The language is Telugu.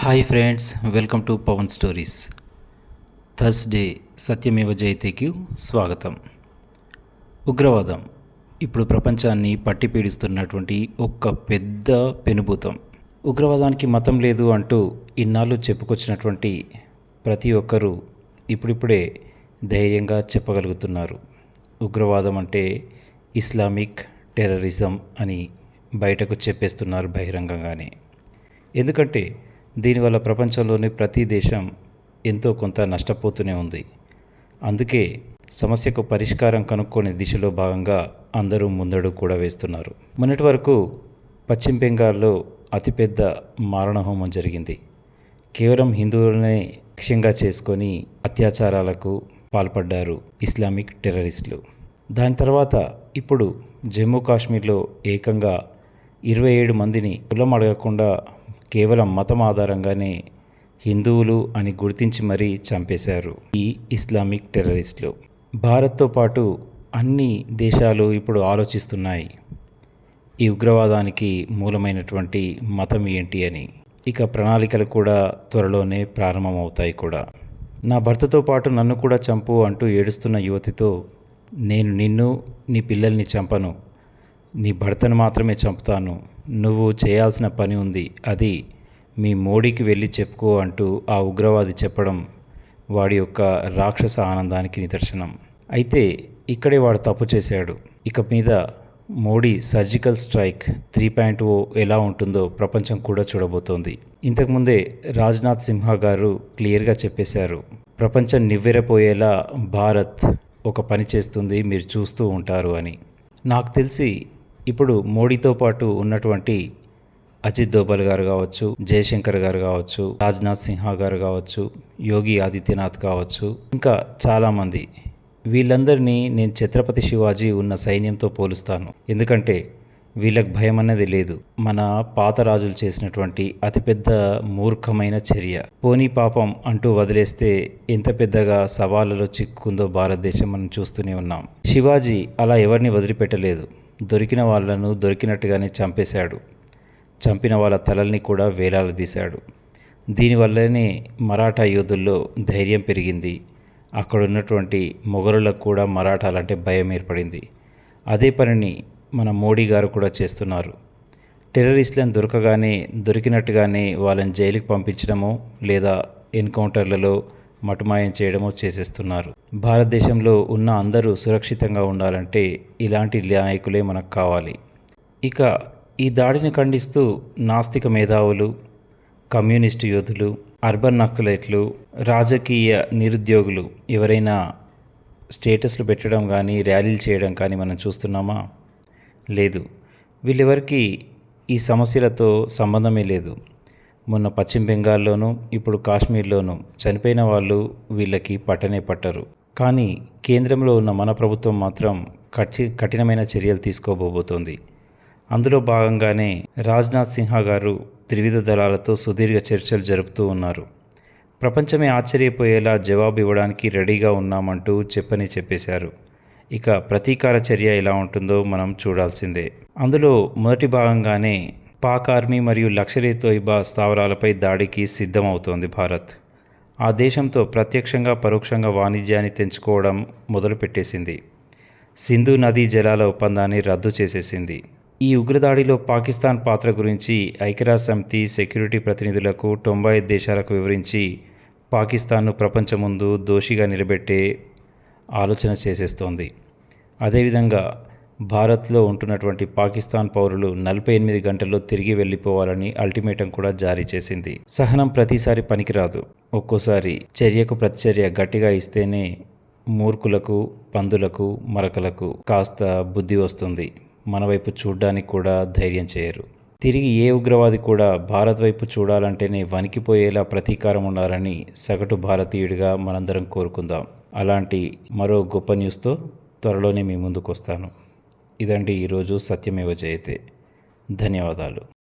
Hi friends, welcome to Pavan stories. Thursday సత్యమేవ జయతేకి స్వాగతం. ఉగ్రవాదం ఇప్పుడు ప్రపంచాన్ని పట్టి పీడిస్తున్నటువంటి ఒక పెద్ద పెనుభూతం. ఉగ్రవాదానికి మతం లేదు అంటూ ఇన్నాళ్ళు చెప్పుకొచ్చినటువంటి ప్రతి ఒక్కరూ ఇప్పుడిప్పుడే ధైర్యంగా చెప్పగలుగుతున్నారు. ఉగ్రవాదం అంటే ఇస్లామిక్ టెర్రరిజం అని బయటకు చెప్పేస్తున్నారు బహిరంగంగానే. ఎందుకంటే దీనివల్ల ప్రపంచంలోని ప్రతి దేశం ఎంతో కొంత నష్టపోతూనే ఉంది. అందుకే సమస్యకు పరిష్కారం కనుక్కొనే దిశలో భాగంగా అందరూ ముందడుగు కూడా వేస్తున్నారు. మొన్నటి వరకు పశ్చిమ బెంగాల్లో అతిపెద్ద మారణహోమం జరిగింది. కేవలం హిందువులనే లక్ష్యంగా చేసుకొని అత్యాచారాలకు పాల్పడ్డారు ఇస్లామిక్ టెర్రరిస్టులు. దాని తర్వాత ఇప్పుడు జమ్మూ కాశ్మీర్లో ఏకంగా 27 మందిని కులం అడగకుండా కేవలం మతం ఆధారంగానే హిందువులు అని గుర్తించి మరీ చంపేశారు ఈ ఇస్లామిక్ టెర్రరిస్టులు. భారత్తో పాటు అన్ని దేశాలు ఇప్పుడు ఆలోచిస్తున్నాయి ఈ ఉగ్రవాదానికి మూలమైనటువంటి మతం ఏంటి అని. ఇక ప్రణాళికలు కూడా త్వరలోనే ప్రారంభమవుతాయి కూడా. నా భర్తతో పాటు నన్ను కూడా చంపు అంటూ ఏడుస్తున్న యువతితో, నేను నిన్ను నీ పిల్లల్ని చంపను, నీ భర్తను మాత్రమే చంపుతాను, నువ్వు చేయాల్సిన పని ఉంది, అది మీ మోడీకి వెళ్ళి చెప్పుకో అంటూ ఆ ఉగ్రవాది చెప్పడం వాడి యొక్క రాక్షస ఆనందానికి నిదర్శనం. అయితే ఇక్కడే వాడు తప్పు చేశాడు. ఇక మీద మోడీ సర్జికల్ స్ట్రైక్ 3.0 ఎలా ఉంటుందో ప్రపంచం కూడా చూడబోతోంది. ఇంతకుముందే రాజ్నాథ్ సింహ గారు క్లియర్గా చెప్పేశారు, ప్రపంచం నివ్వెరపోయేలా భారత్ ఒక పని చేస్తుంది, మీరు చూస్తూ ఉంటారు అని. నాకు తెలిసి ఇప్పుడు మోడీతో పాటు ఉన్నటువంటి అజిత్ దోవల్ గారు కావచ్చు, జయశంకర్ గారు కావచ్చు, రాజ్నాథ్ సింహ గారు కావచ్చు, యోగి ఆదిత్యనాథ్ కావచ్చు, ఇంకా చాలామంది, వీళ్ళందరినీ నేను ఛత్రపతి శివాజీ ఉన్న సైన్యంతో పోలుస్తాను. ఎందుకంటే వీళ్ళకి భయం అన్నది లేదు. మన పాత రాజులు చేసినటువంటి అతిపెద్ద మూర్ఖమైన చర్య. పోనీ పాపం అంటూ వదిలేస్తే ఎంత పెద్దగా సవాళ్ళలో చిక్కుందో భారతదేశం మనం చూస్తూనే ఉన్నాం. శివాజీ అలా ఎవరిని వదిలిపెట్టలేదు. దొరికిన వాళ్ళను దొరికినట్టుగానే చంపేశాడు. చంపిన వాళ్ళ తలల్ని కూడా వేలాడదీశాడు. దీనివల్లనే మరాఠా యోధుల్లో ధైర్యం పెరిగింది. అక్కడ ఉన్నటువంటి మొఘలులకు కూడా మరాఠాలంటే భయం ఏర్పడింది. అదే పనిని మన మోడీ గారు కూడా చేస్తున్నారు. టెర్రరిస్టులను దొరికినట్టుగానే వాళ్ళని జైలుకి పంపించడమో లేదా ఎన్కౌంటర్లలో మటుమాయం చేయడమో చేసేస్తున్నారు. భారతదేశంలో ఉన్న అందరూ సురక్షితంగా ఉండాలంటే ఇలాంటి నాయకులే మనకు కావాలి. ఇక ఈ దాడిని ఖండిస్తూ నాస్తిక మేధావులు, కమ్యూనిస్టు యోధులు, అర్బన్ నక్సలైట్లు, రాజకీయ నిరుద్యోగులు ఎవరైనా స్టేటస్లు పెట్టడం కానీ ర్యాలీలు చేయడం కానీ మనం చూస్తున్నామా? లేదు. వీళ్ళెవరికి ఈ సమస్యలతో సంబంధమే లేదు. మొన్న పశ్చిమ బెంగాల్లోనూ ఇప్పుడు కాశ్మీర్లోనూ చనిపోయిన వాళ్ళు వీళ్ళకి పట్టనే పట్టరు. కానీ కేంద్రంలో ఉన్న మన ప్రభుత్వం మాత్రం కఠినమైన చర్యలు తీసుకోబోతోంది. అందులో భాగంగానే రాజ్నాథ్ సింహ గారు త్రివిధ దళాలతో సుదీర్ఘ చర్చలు జరుపుతూ ఉన్నారు. ప్రపంచమే ఆశ్చర్యపోయేలా జవాబు ఇవ్వడానికి రెడీగా ఉన్నామంటూ చెప్పేశారు. ఇక ప్రతీకార చర్య ఎలా ఉంటుందో మనం చూడాల్సిందే. అందులో మొదటి భాగంగానే పాక్ ఆర్మీ మరియు లష్కర్-ఏ-తోయిబా స్థావరాలపై దాడికి సిద్ధమవుతోంది భారత్. ఆ దేశంతో ప్రత్యక్షంగా పరోక్షంగా వాణిజ్యాన్ని తెంచుకోవడం మొదలుపెట్టేసింది. సింధు నదీ జలాల ఒప్పందాన్ని రద్దు చేసేసింది. ఈ ఉగ్రదాడిలో పాకిస్తాన్ పాత్ర గురించి ఐక్యరాజ్యసమితి సెక్యూరిటీ ప్రతినిధులకు 95 దేశాలకు వివరించి పాకిస్తాన్ను ప్రపంచం ముందు దోషిగా నిలబెట్టే ఆలోచన చేసేస్తోంది. అదేవిధంగా భారత్లో ఉంటున్నటువంటి పాకిస్తాన్ పౌరులు 48 గంటల్లో తిరిగి వెళ్ళిపోవాలని అల్టిమేటం కూడా జారీ చేసింది. సహనం ప్రతిసారి పనికిరాదు. ఒక్కోసారి చర్యకు ప్రతిచర్య గట్టిగా ఇస్తేనే మూర్ఖులకు, పందులకు, మరకలకు కాస్త బుద్ధి వస్తుంది. మన వైపు చూడ్డానికి కూడా ధైర్యం చేయరు. తిరిగి ఏ ఉగ్రవాది కూడా భారత్ వైపు చూడాలంటేనే వణికిపోయేలా ప్రతీకారం ఉండాలని సగటు భారతీయుడిగా మనందరం కోరుకుందాం. అలాంటి మరో గొప్ప న్యూస్తో త్వరలోనే మీ ముందుకు వస్తాను. ఇదండి ఈరోజు సత్యమేవ జయతే. ధన్యవాదాలు.